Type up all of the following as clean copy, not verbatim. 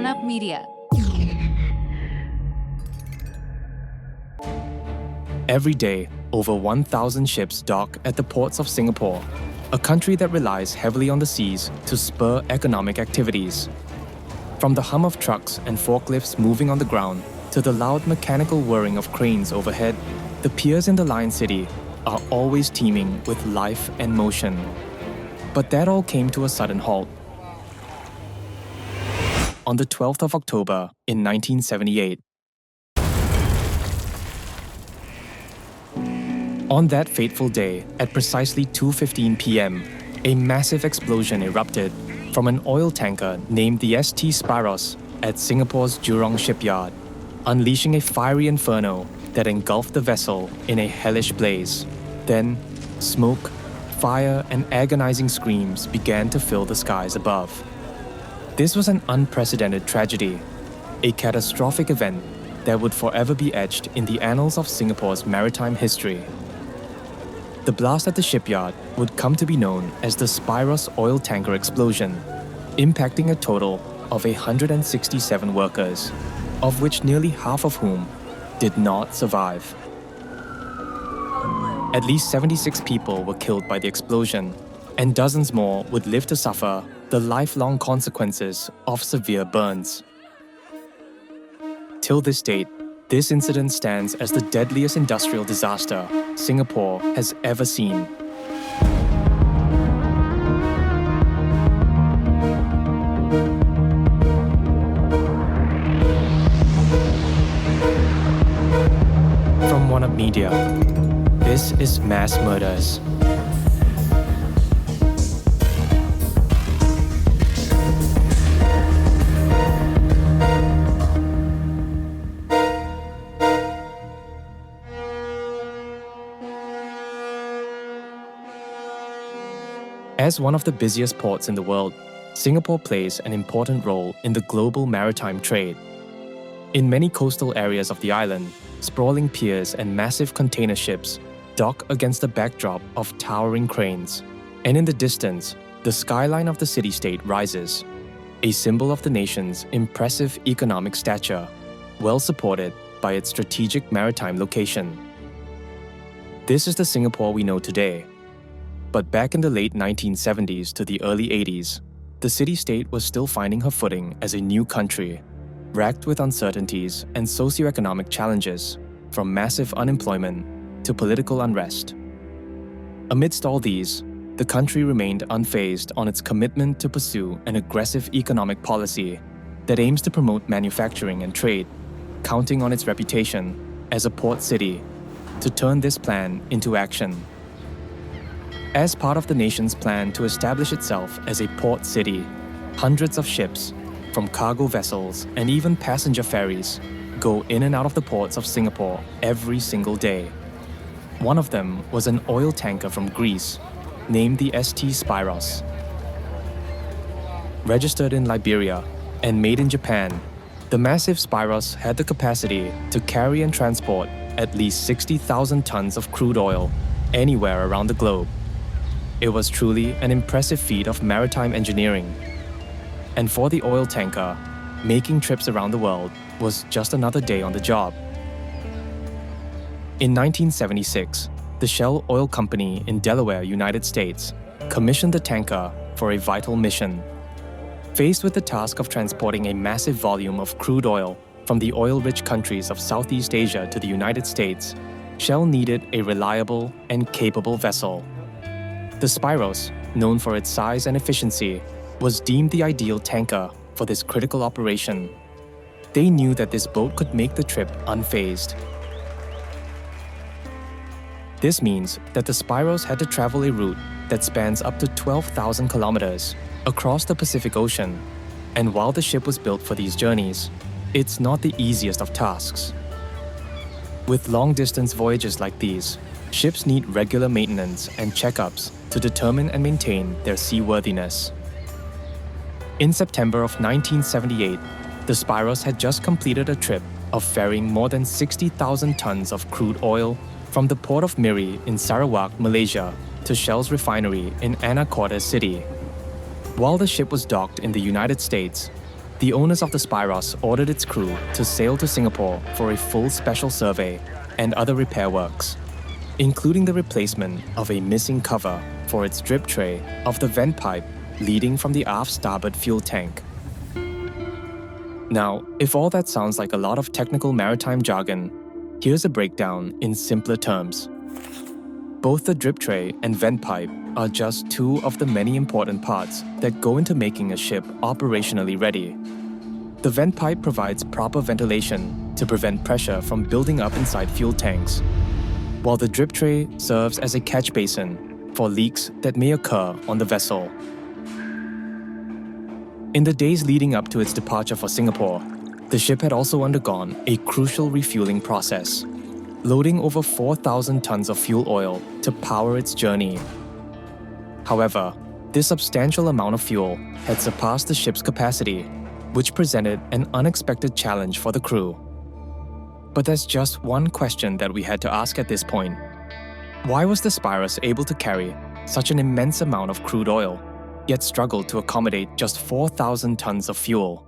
Up Media. Every day, over 1,000 ships dock at the ports of Singapore, a country that relies heavily on the seas to spur economic activities. From the hum of trucks and forklifts moving on the ground to the loud mechanical whirring of cranes overhead, the piers in the Lion City are always teeming with life and motion. But that all came to a sudden halt. On the 12th of October in 1978. On that fateful day, at precisely 2:15 p.m., a massive explosion erupted from an oil tanker named the St. Spyros at Singapore's Jurong Shipyard, unleashing a fiery inferno that engulfed the vessel in a hellish blaze. Then, smoke, fire, and agonizing screams began to fill the skies above. This was an unprecedented tragedy, a catastrophic event that would forever be etched in the annals of Singapore's maritime history. The blast at the shipyard would come to be known as the Spyros Oil Tanker Explosion, impacting a total of 167 workers, of which nearly half of whom did not survive. At least 76 people were killed by the explosion, and dozens more would live to suffer the lifelong consequences of severe burns. Till this date, this incident stands as the deadliest industrial disaster Singapore has ever seen. From One Up Media, this is Mass Murders. As one of the busiest ports in the world, Singapore plays an important role in the global maritime trade. In many coastal areas of the island, sprawling piers and massive container ships dock against the backdrop of towering cranes. And in the distance, the skyline of the city-state rises, a symbol of the nation's impressive economic stature, well supported by its strategic maritime location. This is the Singapore we know today. But back in the late 1970s to the early 80s, the city-state was still finding her footing as a new country, racked with uncertainties and socioeconomic challenges, from massive unemployment to political unrest. Amidst all these, the country remained unfazed on its commitment to pursue an aggressive economic policy that aims to promote manufacturing and trade, counting on its reputation as a port city to turn this plan into action. As part of the nation's plan to establish itself as a port city, hundreds of ships, from cargo vessels and even passenger ferries, go in and out of the ports of Singapore every single day. One of them was an oil tanker from Greece, named the St. Spyros. Registered in Liberia and made in Japan, the massive Spyros had the capacity to carry and transport at least 60,000 tons of crude oil anywhere around the globe. It was truly an impressive feat of maritime engineering. And for the oil tanker, making trips around the world was just another day on the job. In 1976, the Shell Oil Company in Delaware, United States, commissioned the tanker for a vital mission. Faced with the task of transporting a massive volume of crude oil from the oil-rich countries of Southeast Asia to the United States, Shell needed a reliable and capable vessel. The Spyros, known for its size and efficiency, was deemed the ideal tanker for this critical operation. They knew that this boat could make the trip unfazed. This means that the Spyros had to travel a route that spans up to 12,000 kilometers across the Pacific Ocean, and while the ship was built for these journeys, it's not the easiest of tasks. With long-distance voyages like these, ships need regular maintenance and checkups to determine and maintain their seaworthiness. In September of 1978, the Spyros had just completed a trip of ferrying more than 60,000 tons of crude oil from the port of Miri in Sarawak, Malaysia, to Shell's refinery in Anacortes City. While the ship was docked in the United States, The owners of the Spyros ordered its crew to sail to Singapore for a full special survey and other repair works, including the replacement of a missing cover for its drip tray of the vent pipe leading from the aft starboard fuel tank. Now, if all that sounds like a lot of technical maritime jargon, here's a breakdown in simpler terms. Both the drip tray and vent pipe are just two of the many important parts that go into making a ship operationally ready. The vent pipe provides proper ventilation to prevent pressure from building up inside fuel tanks, while the drip tray serves as a catch basin for leaks that may occur on the vessel. In the days leading up to its departure for Singapore, the ship had also undergone a crucial refueling process, loading over 4,000 tons of fuel oil to power its journey. However, this substantial amount of fuel had surpassed the ship's capacity, which presented an unexpected challenge for the crew. But there's just one question that we had to ask at this point. Why was the Spyros able to carry such an immense amount of crude oil, yet struggled to accommodate just 4,000 tons of fuel?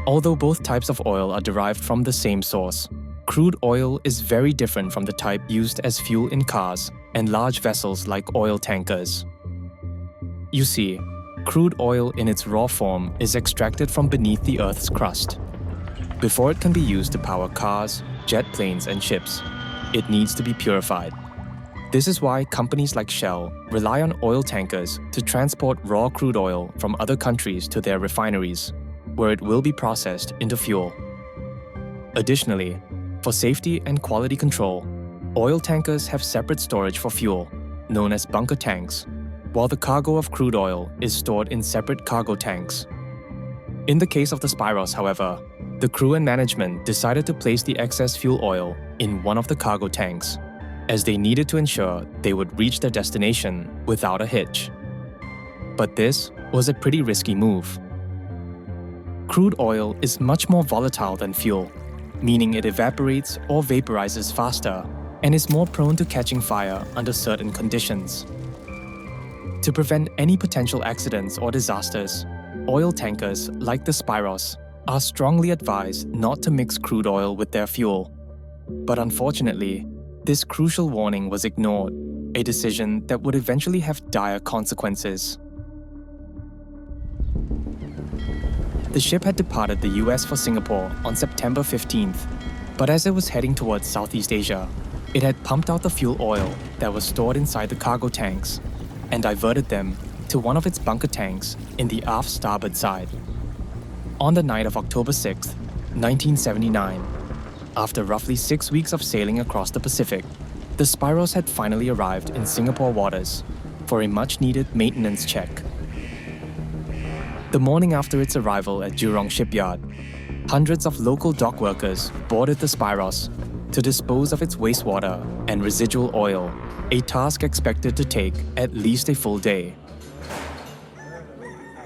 Although both types of oil are derived from the same source, crude oil is very different from the type used as fuel in cars and large vessels like oil tankers. You see, crude oil in its raw form is extracted from beneath the Earth's crust. Before it can be used to power cars, jet planes, and ships, it needs to be purified. This is why companies like Shell rely on oil tankers to transport raw crude oil from other countries to their refineries, where it will be processed into fuel. Additionally, for safety and quality control, oil tankers have separate storage for fuel, known as bunker tanks, while the cargo of crude oil is stored in separate cargo tanks. In the case of the Spyros, however, the crew and management decided to place the excess fuel oil in one of the cargo tanks, as they needed to ensure they would reach their destination without a hitch. But this was a pretty risky move. Crude oil is much more volatile than fuel, meaning it evaporates or vaporizes faster and is more prone to catching fire under certain conditions. To prevent any potential accidents or disasters, oil tankers like the Spyros are strongly advised not to mix crude oil with their fuel. But unfortunately, this crucial warning was ignored, a decision that would eventually have dire consequences. The ship had departed the US for Singapore on September 15th, but as it was heading towards Southeast Asia, it had pumped out the fuel oil that was stored inside the cargo tanks and diverted them to one of its bunker tanks in the aft starboard side. On the night of October 6, 1979, after roughly 6 weeks of sailing across the Pacific, the Spyros had finally arrived in Singapore waters for a much-needed maintenance check. The morning after its arrival at Jurong Shipyard, hundreds of local dock workers boarded the Spyros to dispose of its wastewater and residual oil, a task expected to take at least a full day.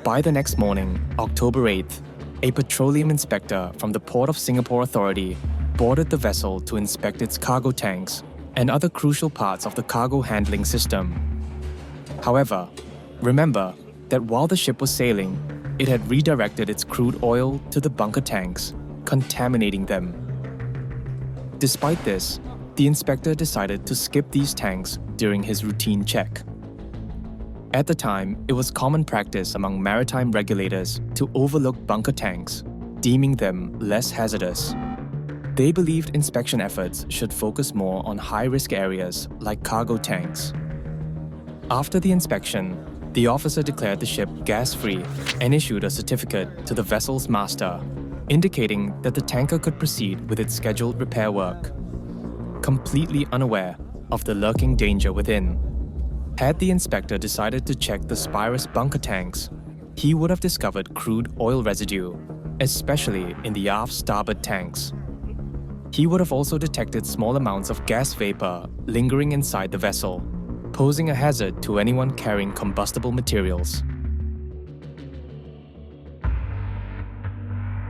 By the next morning, October 8th, a petroleum inspector from the Port of Singapore Authority boarded the vessel to inspect its cargo tanks and other crucial parts of the cargo handling system. However, remember that while the ship was sailing, it had redirected its crude oil to the bunker tanks, contaminating them. Despite this, the inspector decided to skip these tanks during his routine check. At the time, it was common practice among maritime regulators to overlook bunker tanks, deeming them less hazardous. They believed inspection efforts should focus more on high-risk areas like cargo tanks. After the inspection, the officer declared the ship gas-free and issued a certificate to the vessel's master, indicating that the tanker could proceed with its scheduled repair work, completely unaware of the lurking danger within. Had the inspector decided to check the Spyros bunker tanks, he would have discovered crude oil residue, especially in the aft starboard tanks. He would have also detected small amounts of gas vapor lingering inside the vessel, posing a hazard to anyone carrying combustible materials.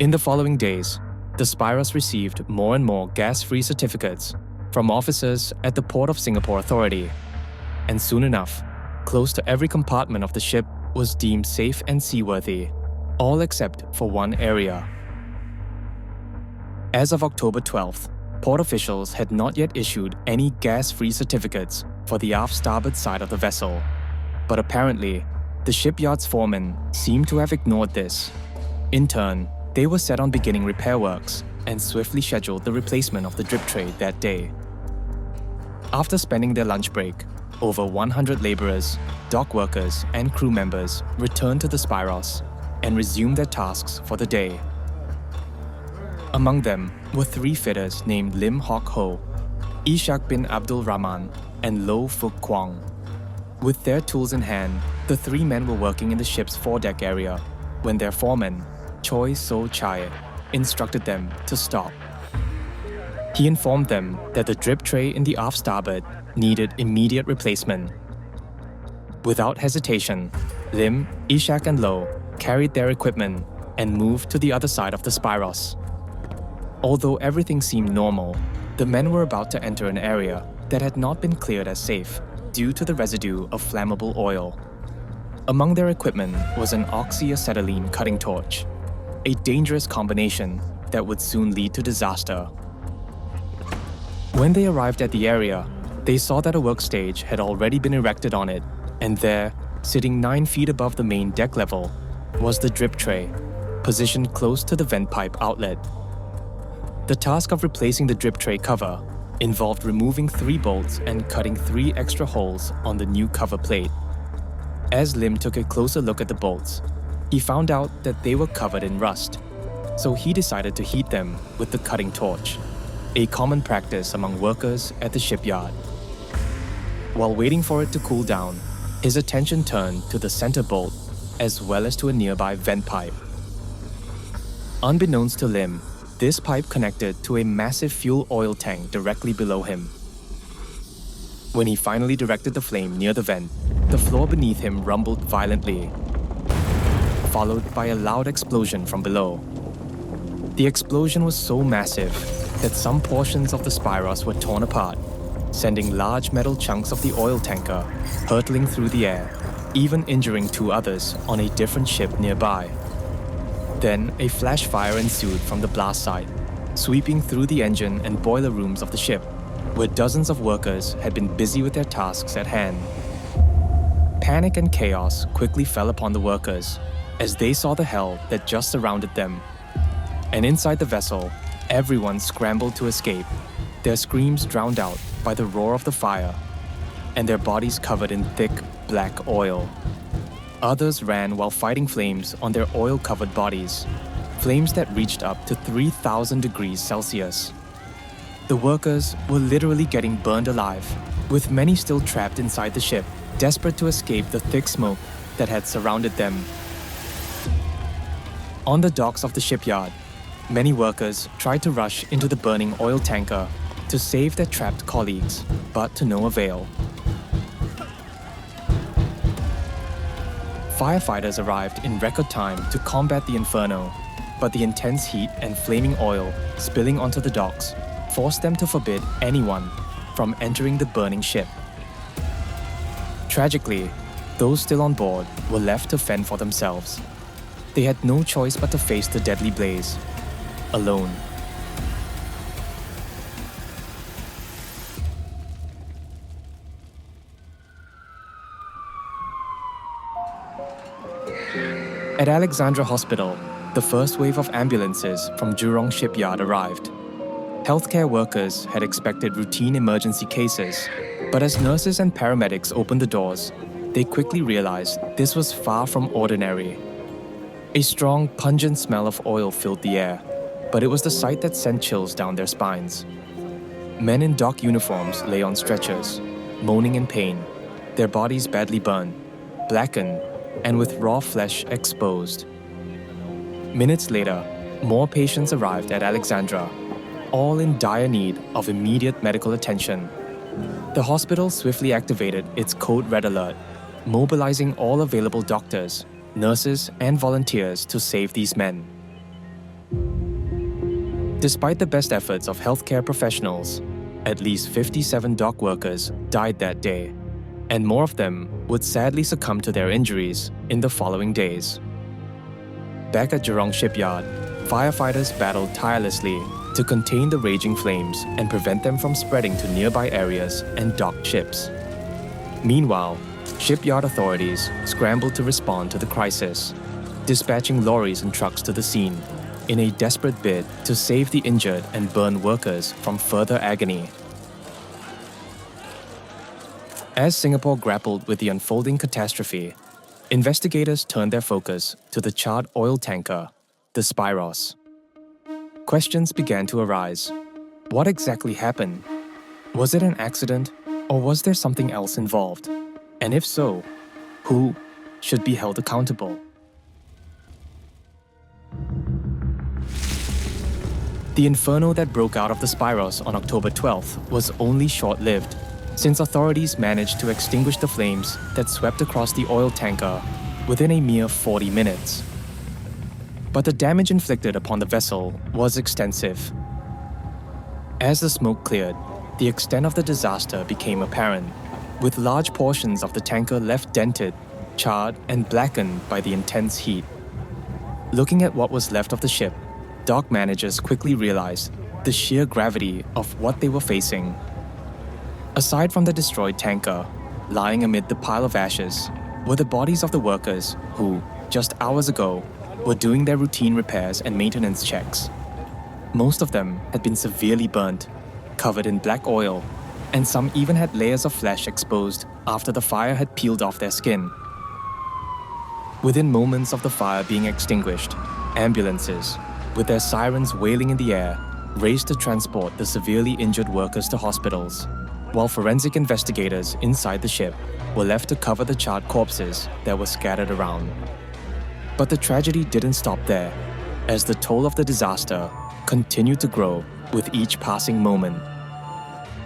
In the following days, the Spyros received more and more gas-free certificates from officers at the Port of Singapore Authority, and soon enough, close to every compartment of the ship was deemed safe and seaworthy, all except for one area. As of October 12th, port officials had not yet issued any gas-free certificates for the aft starboard side of the vessel, but apparently, the shipyard's foremen seemed to have ignored this. In turn, they were set on beginning repair works and swiftly scheduled the replacement of the drip tray that day. After spending their lunch break, over 100 laborers, dock workers, and crew members returned to the Spyros and resumed their tasks for the day. Among them were 3 fitters named Lim Hock Ho, Ishak bin Abdul Rahman, and Lo Fuk Kwang. With their tools in hand, the 3 men were working in the ship's foredeck area when their foreman, Choi So Chai, instructed them to stop. He informed them that the drip tray in the aft starboard needed immediate replacement. Without hesitation, Lim, Ishak, and Lo carried their equipment and moved to the other side of the Spyros. Although everything seemed normal, the men were about to enter an area that had not been cleared as safe due to the residue of flammable oil. Among their equipment was an oxyacetylene cutting torch, a dangerous combination that would soon lead to disaster. When they arrived at the area, they saw that a work stage had already been erected on it, and there, sitting 9 feet above the main deck level, was the drip tray, positioned close to the vent pipe outlet. The task of replacing the drip tray cover involved removing 3 bolts and cutting 3 extra holes on the new cover plate. As Lim took a closer look at the bolts, he found out that they were covered in rust, so he decided to heat them with the cutting torch, a common practice among workers at the shipyard. While waiting for it to cool down, his attention turned to the center bolt as well as to a nearby vent pipe. Unbeknownst to Lim, this pipe connected to a massive fuel oil tank directly below him. When he finally directed the flame near the vent, the floor beneath him rumbled violently, followed by a loud explosion from below. The explosion was so massive that some portions of the Spyros were torn apart, sending large metal chunks of the oil tanker hurtling through the air, even injuring 2 others on a different ship nearby. Then a flash fire ensued from the blast site, sweeping through the engine and boiler rooms of the ship, where dozens of workers had been busy with their tasks at hand. Panic and chaos quickly fell upon the workers as they saw the hell that just surrounded them. And inside the vessel, everyone scrambled to escape, their screams drowned out by the roar of the fire, and their bodies covered in thick, black oil. Others ran while fighting flames on their oil-covered bodies, flames that reached up to 3,000 degrees Celsius. The workers were literally getting burned alive, with many still trapped inside the ship, desperate to escape the thick smoke that had surrounded them. On the docks of the shipyard, many workers tried to rush into the burning oil tanker to save their trapped colleagues, but to no avail. Firefighters arrived in record time to combat the inferno, but the intense heat and flaming oil spilling onto the docks forced them to forbid anyone from entering the burning ship. Tragically, those still on board were left to fend for themselves. They had no choice but to face the deadly blaze, alone. At Alexandra Hospital, the first wave of ambulances from Jurong Shipyard arrived. Healthcare workers had expected routine emergency cases, but as nurses and paramedics opened the doors, they quickly realized this was far from ordinary. A strong, pungent smell of oil filled the air, but it was the sight that sent chills down their spines. Men in dock uniforms lay on stretchers, moaning in pain, their bodies badly burned, blackened, and with raw flesh exposed. Minutes later, more patients arrived at Alexandra, all in dire need of immediate medical attention. The hospital swiftly activated its Code Red Alert, mobilizing all available doctors, nurses, and volunteers to save these men. Despite the best efforts of healthcare professionals, at least 57 dock workers died that day, and more of them would sadly succumb to their injuries in the following days. Back at Jurong Shipyard, firefighters battled tirelessly to contain the raging flames and prevent them from spreading to nearby areas and docked ships. Meanwhile, shipyard authorities scrambled to respond to the crisis, dispatching lorries and trucks to the scene in a desperate bid to save the injured and burned workers from further agony. As Singapore grappled with the unfolding catastrophe, investigators turned their focus to the charred oil tanker, the Spyros. Questions began to arise. What exactly happened? Was it an accident, or was there something else involved? And if so, who should be held accountable? The inferno that broke out of the Spyros on October 12th was only short-lived, since authorities managed to extinguish the flames that swept across the oil tanker within a mere 40 minutes. But the damage inflicted upon the vessel was extensive. As the smoke cleared, the extent of the disaster became apparent, with large portions of the tanker left dented, charred, and blackened by the intense heat. Looking at what was left of the ship, dock managers quickly realized the sheer gravity of what they were facing. Aside from the destroyed tanker, lying amid the pile of ashes were the bodies of the workers who, just hours ago, were doing their routine repairs and maintenance checks. Most of them had been severely burnt, covered in black oil, and some even had layers of flesh exposed after the fire had peeled off their skin. Within moments of the fire being extinguished, ambulances, with their sirens wailing in the air, raced to transport the severely injured workers to hospitals, while forensic investigators inside the ship were left to cover the charred corpses that were scattered around. But the tragedy didn't stop there, as the toll of the disaster continued to grow with each passing moment.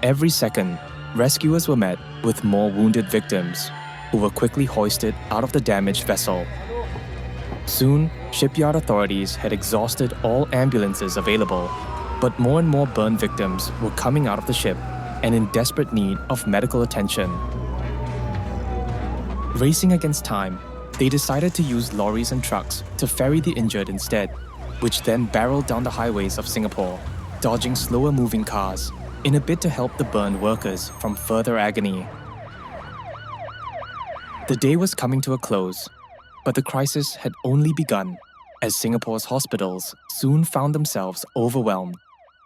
Every second, rescuers were met with more wounded victims, who were quickly hoisted out of the damaged vessel. Soon, shipyard authorities had exhausted all ambulances available, but more and more burn victims were coming out of the ship and in desperate need of medical attention. Racing against time, they decided to use lorries and trucks to ferry the injured instead, which then barreled down the highways of Singapore, dodging slower-moving cars in a bid to help the burned workers from further agony. The day was coming to a close, but the crisis had only begun, as Singapore's hospitals soon found themselves overwhelmed,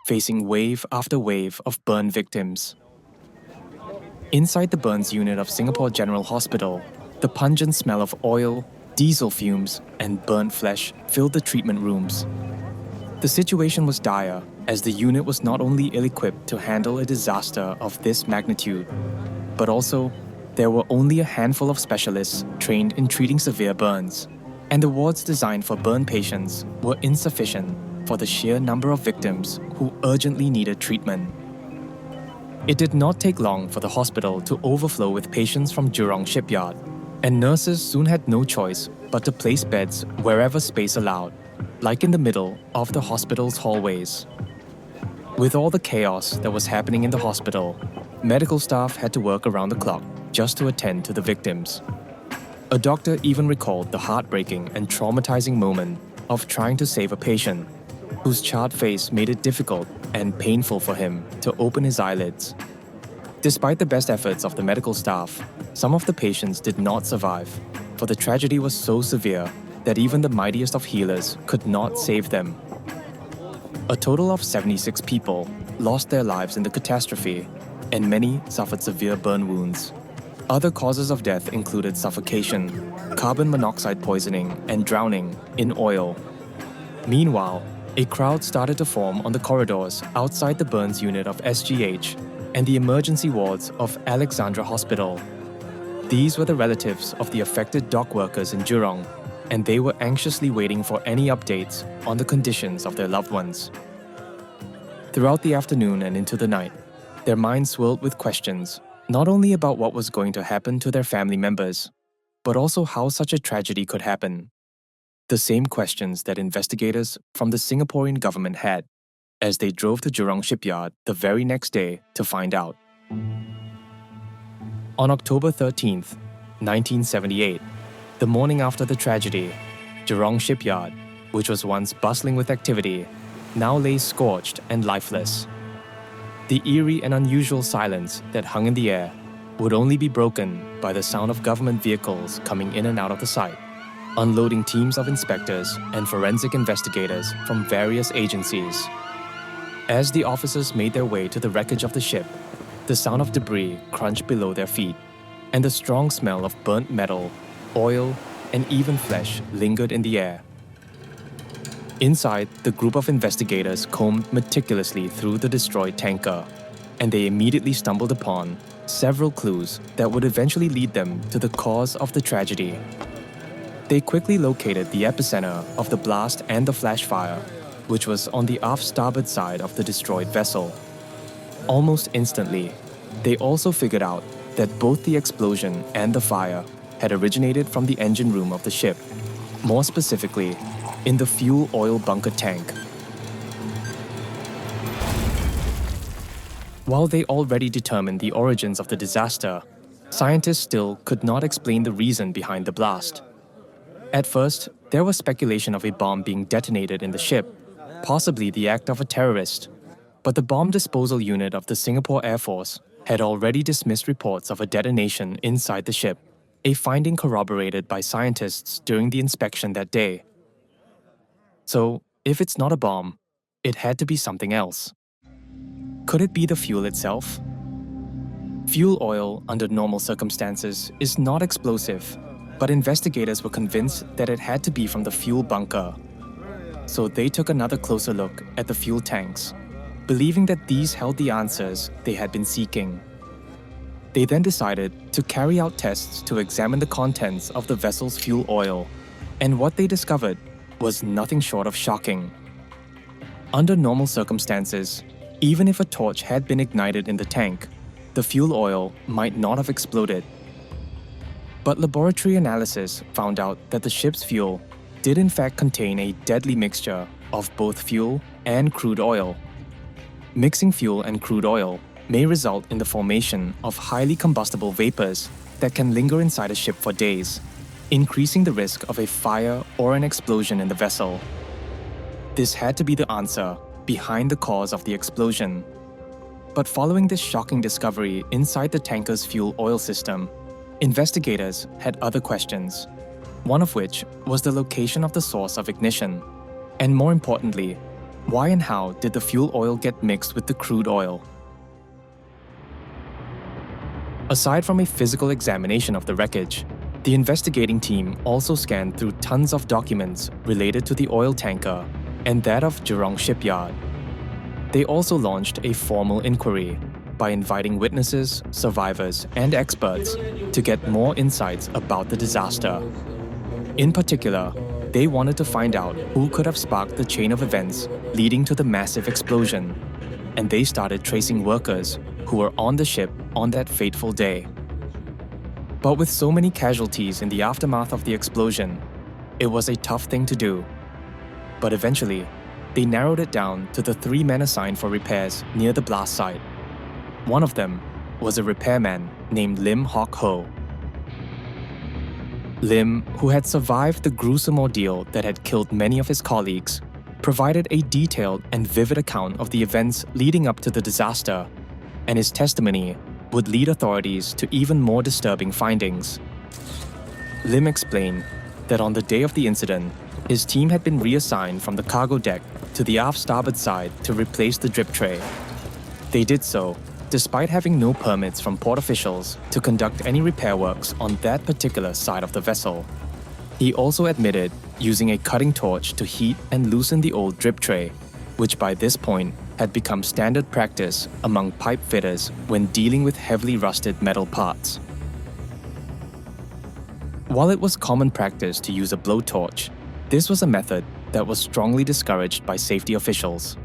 facing wave after wave of burn victims. Inside the burns unit of Singapore General Hospital, the pungent smell of oil, diesel fumes, and burnt flesh filled the treatment rooms. The situation was dire, as the unit was not only ill-equipped to handle a disaster of this magnitude, but also there were only a handful of specialists trained in treating severe burns, and the wards designed for burn patients were insufficient for the sheer number of victims who urgently needed treatment. It did not take long for the hospital to overflow with patients from Jurong Shipyard, and nurses soon had no choice but to place beds wherever space allowed, like in the middle of the hospital's hallways. With all the chaos that was happening in the hospital, medical staff had to work around the clock just to attend to the victims. A doctor even recalled the heartbreaking and traumatizing moment of trying to save a patient, whose charred face made it difficult and painful for him to open his eyelids. Despite the best efforts of the medical staff, some of the patients did not survive, for the tragedy was so severe that even the mightiest of healers could not save them. A total of 76 people lost their lives in the catastrophe, and many suffered severe burn wounds. Other causes of death included suffocation, carbon monoxide poisoning, and drowning in oil. Meanwhile, a crowd started to form on the corridors outside the burns unit of SGH and the emergency wards of Alexandra Hospital. These were the relatives of the affected dock workers in Jurong, and they were anxiously waiting for any updates on the conditions of their loved ones. Throughout the afternoon and into the night, their minds swirled with questions, not only about what was going to happen to their family members, but also how such a tragedy could happen. The same questions that investigators from the Singaporean government had, as they drove to Jurong Shipyard the very next day to find out. On October 13th, 1978, the morning after the tragedy, Jurong Shipyard, which was once bustling with activity, now lay scorched and lifeless. The eerie and unusual silence that hung in the air would only be broken by the sound of government vehicles coming in and out of the site, unloading teams of inspectors and forensic investigators from various agencies. As the officers made their way to the wreckage of the ship, the sound of debris crunched below their feet, and the strong smell of burnt metal, oil, and even flesh lingered in the air. Inside, the group of investigators combed meticulously through the destroyed tanker, and they immediately stumbled upon several clues that would eventually lead them to the cause of the tragedy. They quickly located the epicenter of the blast and the flash fire, which was on the aft starboard side of the destroyed vessel. Almost instantly, they also figured out that both the explosion and the fire had originated from the engine room of the ship, more specifically, in the fuel oil bunker tank. While they already determined the origins of the disaster, scientists still could not explain the reason behind the blast. At first, there was speculation of a bomb being detonated in the ship, possibly the act of a terrorist, but the bomb disposal unit of the Singapore Air Force had already dismissed reports of a detonation inside the ship, a finding corroborated by scientists during the inspection that day. So, if it's not a bomb, it had to be something else. Could it be the fuel itself? Fuel oil, under normal circumstances, is not explosive, but investigators were convinced that it had to be from the fuel bunker. So they took another closer look at the fuel tanks, believing that these held the answers they had been seeking. They then decided to carry out tests to examine the contents of the vessel's fuel oil, and what they discovered was nothing short of shocking. Under normal circumstances, even if a torch had been ignited in the tank, the fuel oil might not have exploded. But laboratory analysis found out that the ship's fuel did in fact contain a deadly mixture of both fuel and crude oil. Mixing fuel and crude oil may result in the formation of highly combustible vapors that can linger inside a ship for days, increasing the risk of a fire or an explosion in the vessel. This had to be the answer behind the cause of the explosion. But following this shocking discovery inside the tanker's fuel oil system, investigators had other questions, one of which was the location of the source of ignition, and more importantly, why and how did the fuel oil get mixed with the crude oil? Aside from a physical examination of the wreckage, the investigating team also scanned through tons of documents related to the oil tanker and that of Jurong Shipyard. They also launched a formal inquiry by inviting witnesses, survivors, and experts to get more insights about the disaster. In particular, they wanted to find out who could have sparked the chain of events leading to the massive explosion, and they started tracing workers who were on the ship on that fateful day. But with so many casualties in the aftermath of the explosion, it was a tough thing to do. But eventually, they narrowed it down to the 3 men assigned for repairs near the blast site. One of them was a repairman named Lim Hock Ho. Lim, who had survived the gruesome ordeal that had killed many of his colleagues, provided a detailed and vivid account of the events leading up to the disaster, and his testimony would lead authorities to even more disturbing findings. Lim explained that on the day of the incident, his team had been reassigned from the cargo deck to the aft starboard side to replace the drip tray. They did so despite having no permits from port officials to conduct any repair works on that particular side of the vessel. He also admitted using a cutting torch to heat and loosen the old drip tray, which by this point had become standard practice among pipe fitters when dealing with heavily rusted metal parts. While it was common practice to use a blowtorch, this was a method that was strongly discouraged by safety officials.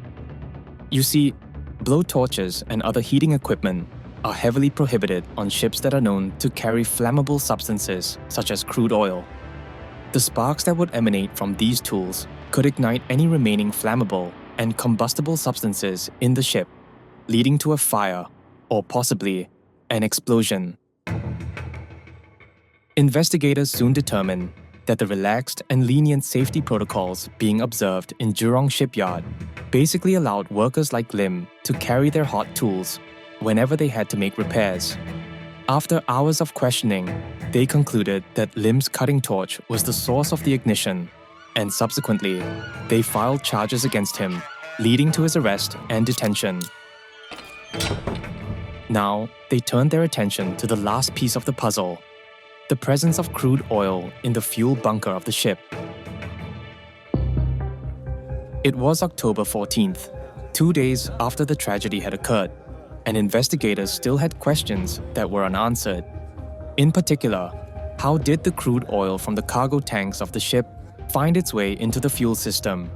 You see, blowtorches and other heating equipment are heavily prohibited on ships that are known to carry flammable substances such as crude oil. The sparks that would emanate from these tools could ignite any remaining flammable and combustible substances in the ship, leading to a fire or possibly an explosion. Investigators soon determined that the relaxed and lenient safety protocols being observed in Jurong Shipyard basically allowed workers like Lim to carry their hot tools whenever they had to make repairs. After hours of questioning, they concluded that Lim's cutting torch was the source of the ignition, and subsequently, they filed charges against him, leading to his arrest and detention. Now, they turned their attention to the last piece of the puzzle: the presence of crude oil in the fuel bunker of the ship. It was October 14th, 2 days after the tragedy had occurred, and investigators still had questions that were unanswered. In particular, how did the crude oil from the cargo tanks of the ship find its way into the fuel system?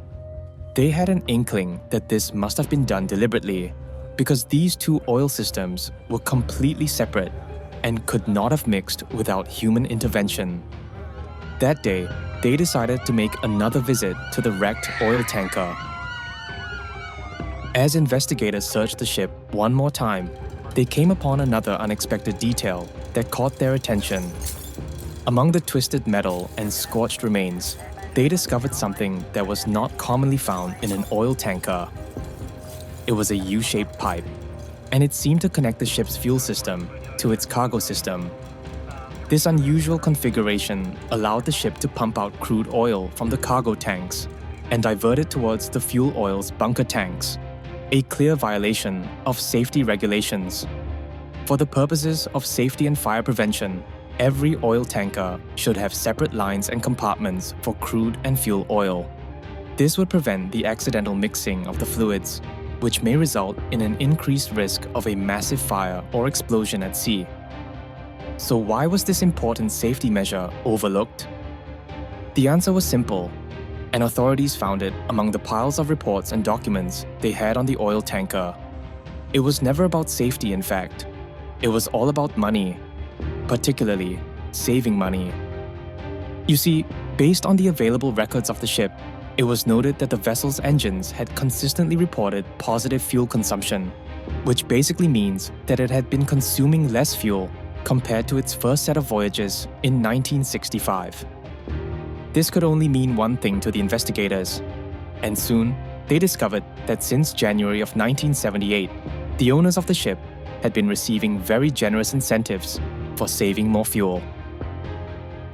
They had an inkling that this must have been done deliberately, because these two oil systems were completely separate and could not have mixed without human intervention. That day, they decided to make another visit to the wrecked oil tanker. As investigators searched the ship one more time, they came upon another unexpected detail that caught their attention. Among the twisted metal and scorched remains, they discovered something that was not commonly found in an oil tanker. It was a U-shaped pipe, and it seemed to connect the ship's fuel system to its cargo system. This unusual configuration allowed the ship to pump out crude oil from the cargo tanks and divert it towards the fuel oil's bunker tanks, a clear violation of safety regulations. For the purposes of safety and fire prevention, every oil tanker should have separate lines and compartments for crude and fuel oil. This would prevent the accidental mixing of the fluids, which may result in an increased risk of a massive fire or explosion at sea. So why was this important safety measure overlooked? The answer was simple, and authorities found it among the piles of reports and documents they had on the oil tanker. It was never about safety, in fact. It was all about money, particularly saving money. You see, based on the available records of the ship, it was noted that the vessel's engines had consistently reported positive fuel consumption, which basically means that it had been consuming less fuel compared to its first set of voyages in 1965. This could only mean one thing to the investigators, and soon they discovered that since January of 1978, the owners of the ship had been receiving very generous incentives for saving more fuel.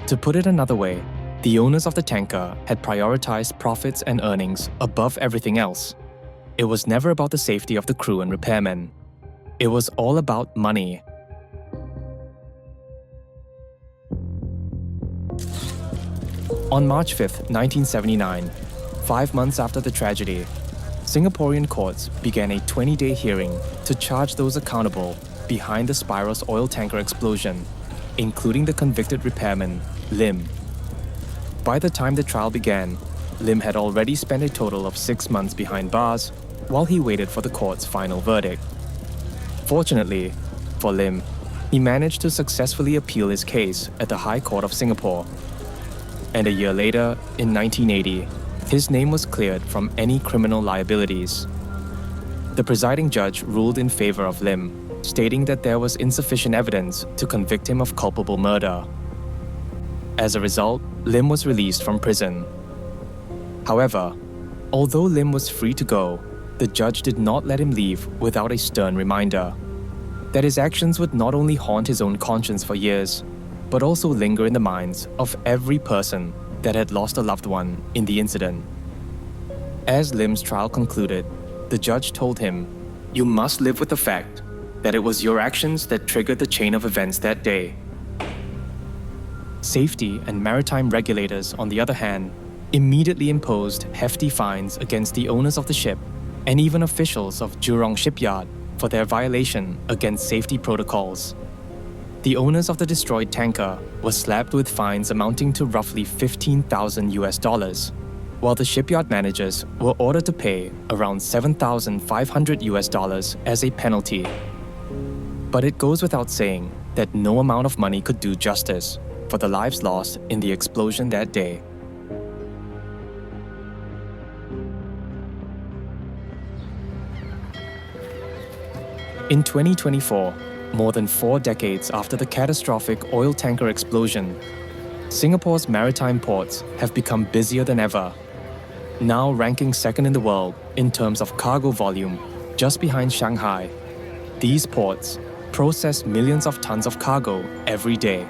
To put it another way, the owners of the tanker had prioritized profits and earnings above everything else. It was never about the safety of the crew and repairmen. It was all about money. On March 5, 1979, 5 months after the tragedy, Singaporean courts began a 20-day hearing to charge those accountable behind the Spyros oil tanker explosion, including the convicted repairman, Lim. By the time the trial began, Lim had already spent a total of 6 months behind bars while he waited for the court's final verdict. Fortunately, for Lim, he managed to successfully appeal his case at the High Court of Singapore. And a year later, in 1980, his name was cleared from any criminal liabilities. The presiding judge ruled in favor of Lim, stating that there was insufficient evidence to convict him of culpable murder. As a result, Lim was released from prison. However, although Lim was free to go, the judge did not let him leave without a stern reminder that his actions would not only haunt his own conscience for years, but also linger in the minds of every person that had lost a loved one in the incident. As Lim's trial concluded, the judge told him, "You must live with the fact that it was your actions that triggered the chain of events that day." Safety and maritime regulators, on the other hand, immediately imposed hefty fines against the owners of the ship and even officials of Jurong Shipyard for their violation against safety protocols. The owners of the destroyed tanker were slapped with fines amounting to roughly $15,000, while the shipyard managers were ordered to pay around $7,500 as a penalty. But it goes without saying that no amount of money could do justice for the lives lost in the explosion that day. In 2024, more than 4 decades after the catastrophic oil tanker explosion, Singapore's maritime ports have become busier than ever, now ranking second in the world in terms of cargo volume, just behind Shanghai. These ports process millions of tons of cargo every day.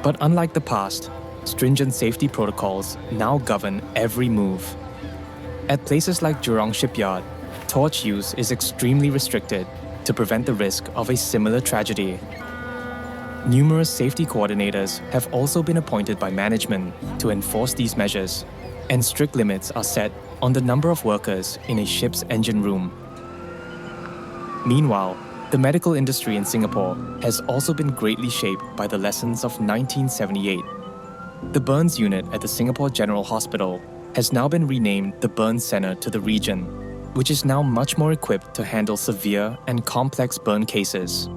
But unlike the past, stringent safety protocols now govern every move. At places like Jurong Shipyard, torch use is extremely restricted to prevent the risk of a similar tragedy. Numerous safety coordinators have also been appointed by management to enforce these measures, and strict limits are set on the number of workers in a ship's engine room. Meanwhile, the medical industry in Singapore has also been greatly shaped by the lessons of 1978. The burns unit at the Singapore General Hospital has now been renamed the Burns Center to the region, which is now much more equipped to handle severe and complex burn cases.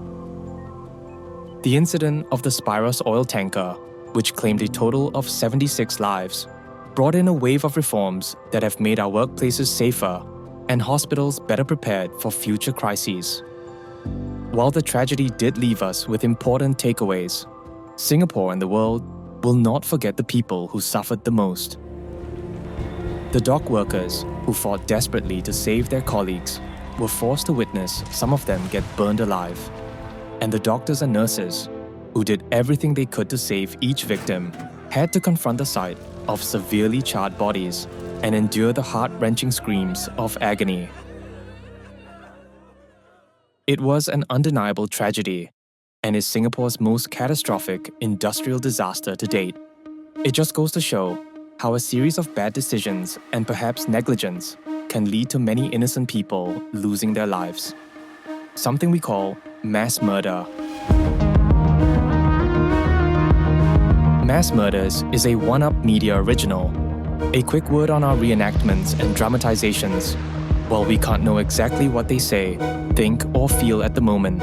The incident of the Spyros oil tanker, which claimed a total of 76 lives, brought in a wave of reforms that have made our workplaces safer and hospitals better prepared for future crises. While the tragedy did leave us with important takeaways, Singapore and the world will not forget the people who suffered the most. The dock workers who fought desperately to save their colleagues were forced to witness some of them get burned alive. And the doctors and nurses, who did everything they could to save each victim, had to confront the sight of severely charred bodies and endure the heart-wrenching screams of agony. It was an undeniable tragedy and is Singapore's most catastrophic industrial disaster to date. It just goes to show how a series of bad decisions and perhaps negligence can lead to many innocent people losing their lives. Something we call mass murder. Mass Murders is a One-Up Media original. A quick word on our reenactments and dramatizations. While we can't know exactly what they say, think, or feel at the moment,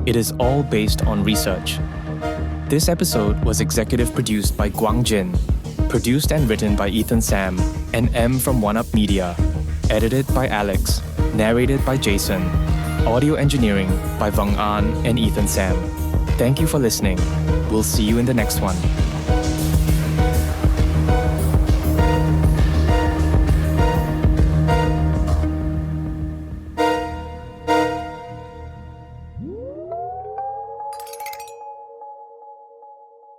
it is all based on research. This episode was executive produced by Guang Jin, produced and written by Ethan Sam and M from One-Up Media, edited by Alex, narrated by Jason, audio engineering by Vong An and Ethan Sam. Thank you for listening. We'll see you in the next one.